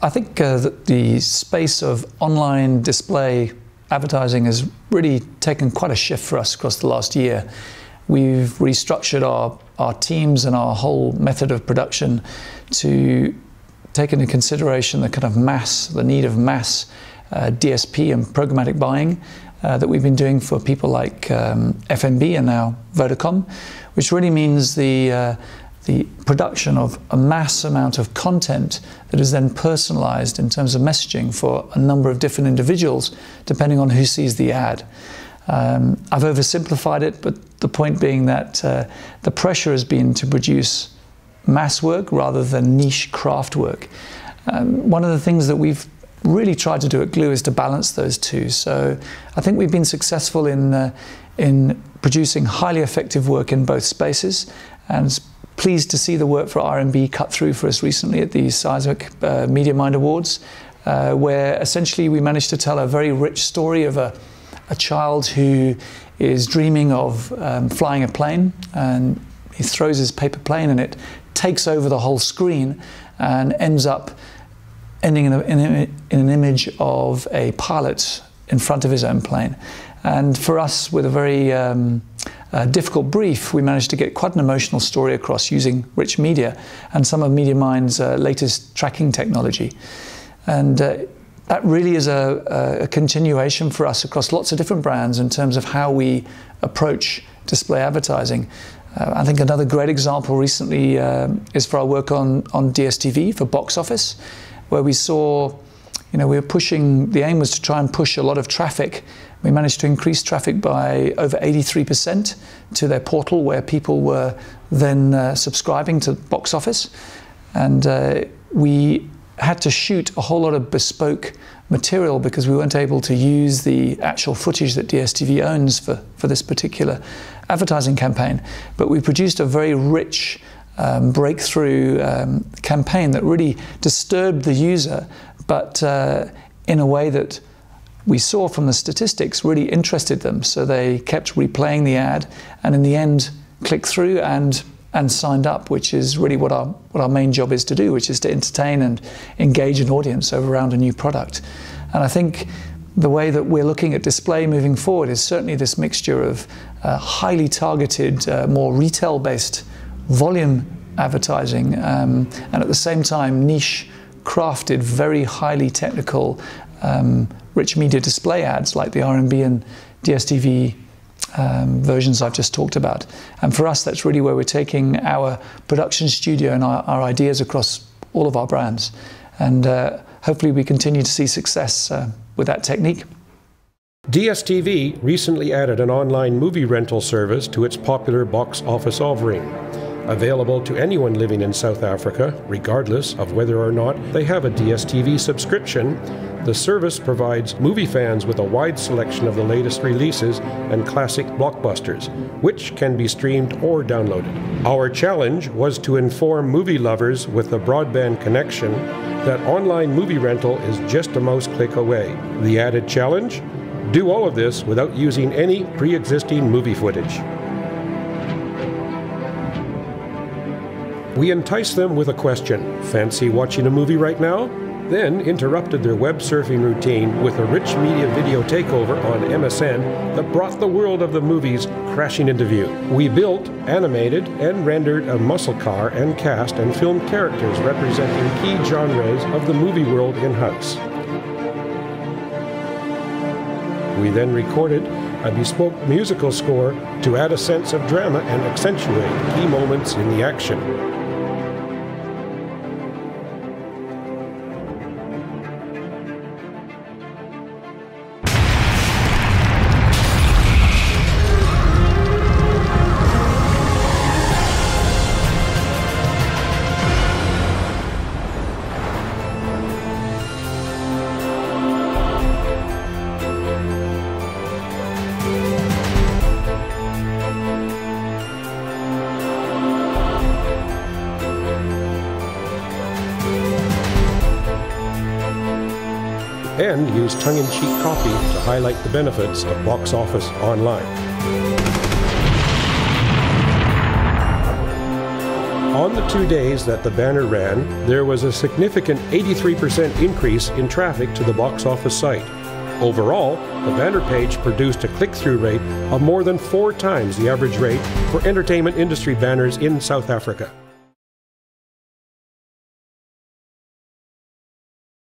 I think that the space of online display advertising has really taken quite a shift for us across the last year. We've restructured our teams and our whole method of production to take into consideration the kind of the need of mass DSP and programmatic buying that we've been doing for people like FNB and now Vodacom, which really means the production of a mass amount of content that is then personalized in terms of messaging for a number of different individuals, depending on who sees the ad. I've oversimplified it, but the point being that the pressure has been to produce mass work rather than niche craft work. One of the things that we've really tried to do at Gloo is to balance those two. So I think we've been successful in producing highly effective work in both spaces, and pleased to see the work for R&B cut through for us recently at the seismic MediaMind Awards, where essentially we managed to tell a very rich story of a child who is dreaming of flying a plane, and he throws his paper plane and it takes over the whole screen and ends up ending in an image of a pilot in front of his own plane. And for us, with a very difficult brief, we managed to get quite an emotional story across using rich media and some of MediaMind's latest tracking technology. And that really is a continuation for us across lots of different brands in terms of how we approach display advertising. I think another great example recently is for our work on DSTV for box office, where we saw, we were pushing, the aim was to try and push a lot of traffic. We managed to increase traffic by over 83% to their portal, where people were then subscribing to box office. And we had to shoot a whole lot of bespoke material because we weren't able to use the actual footage that DSTV owns for this particular advertising campaign. But we produced a very rich breakthrough campaign that really disturbed the user, but in a way that we saw from the statistics really interested them. So they kept replaying the ad and in the end clicked through and signed up, which is really what our main job is to do, which is to entertain and engage an audience around a new product. And I think the way that we're looking at display moving forward is certainly this mixture of highly targeted, more retail-based volume advertising, and at the same time niche crafted, very highly technical, rich media display ads like the R&B and DSTV versions I've just talked about. And for us, that's really where we're taking our production studio and our ideas across all of our brands. And hopefully we continue to see success with that technique. DSTV recently added an online movie rental service to its popular box office offering. Available to anyone living in South Africa, regardless of whether or not they have a DSTV subscription, the service provides movie fans with a wide selection of the latest releases and classic blockbusters, which can be streamed or downloaded. Our challenge was to inform movie lovers with a broadband connection that online movie rental is just a mouse click away. The added challenge? Do all of this without using any pre-existing movie footage. We enticed them with a question, fancy watching a movie right now? Then interrupted their web surfing routine with a rich media video takeover on MSN that brought the world of the movies crashing into view. We built, animated, and rendered a muscle car and cast and filmed characters representing key genres of the movie world in-house. We then recorded a bespoke musical score to add a sense of drama and accentuate key moments in the action. And use tongue-in-cheek copy to highlight the benefits of box office online. On the 2 days that the banner ran, there was a significant 83% increase in traffic to the box office site. Overall, the banner page produced a click-through rate of more than 4 times the average rate for entertainment industry banners in South Africa.